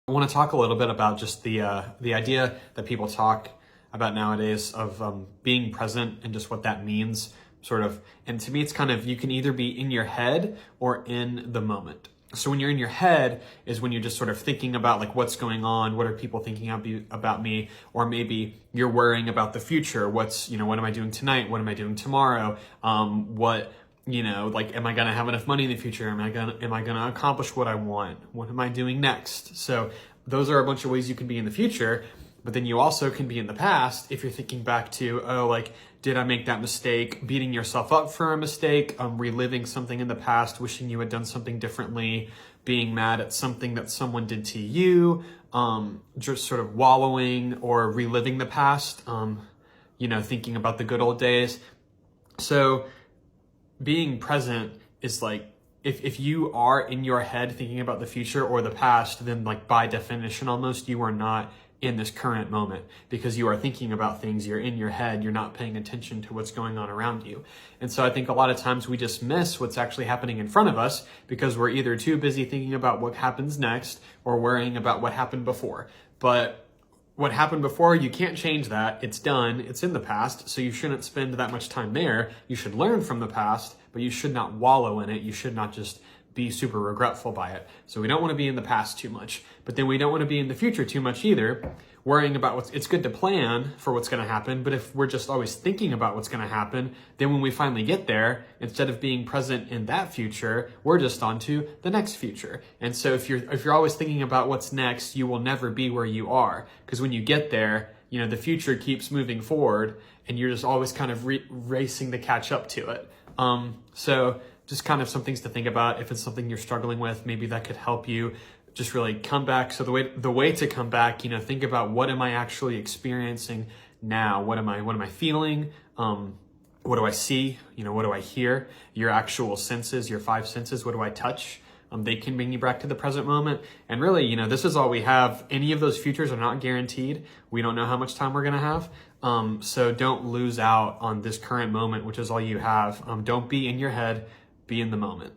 I want to talk a little bit about just the idea that people talk about nowadays of being present and just what that means, sort of. And to me, it's kind of, you can either be in your head or in the moment. So when you're in your head is when you're just sort of thinking about like what's going on, what are people thinking about me, or maybe you're worrying about the future. What am I doing tonight? What am I doing tomorrow? Like, am I going to have enough money in the future? Am I going to accomplish what I want? What am I doing next? So those are a bunch of ways you can be in the future, but then you also can be in the past if you're thinking back to, did I make that mistake? Beating yourself up for a mistake, reliving something in the past, wishing you had done something differently, being mad at something that someone did to you, just sort of wallowing or reliving the past, thinking about the good old days. So being present is like, if you are in your head thinking about the future or the past, then like by definition almost, you are not in this current moment because you are thinking about things, you're in your head, you're not paying attention to what's going on around you. And so I think a lot of times we just miss what's actually happening in front of us because we're either too busy thinking about what happens next or worrying about what happened before. But what happened before, you can't change that. It's done. It's in the past. So you shouldn't spend that much time there. You should learn from the past, but you should not wallow in it. You should not just be super regretful by it. So we don't want to be in the past too much, but then we don't want to be in the future too much either, worrying about it's good to plan for what's going to happen, but if we're just always thinking about what's going to happen, then when we finally get there, instead of being present in that future, we're just on to the next future. And so if you're always thinking about what's next, you will never be where you are, because when you get there, the future keeps moving forward and you're just always kind of racing to catch up to it. So just kind of some things to think about. If it's something you're struggling with, maybe that could help you just really come back. So the way to come back, think about, what am I actually experiencing now? What am I feeling? What do I see? What do I hear? Your actual senses, your 5 senses. What do I touch? They can bring you back to the present moment. And really, this is all we have. Any of those futures are not guaranteed. We don't know how much time we're going to have. So don't lose out on this current moment, which is all you have. Don't be in your head. Be in the moment.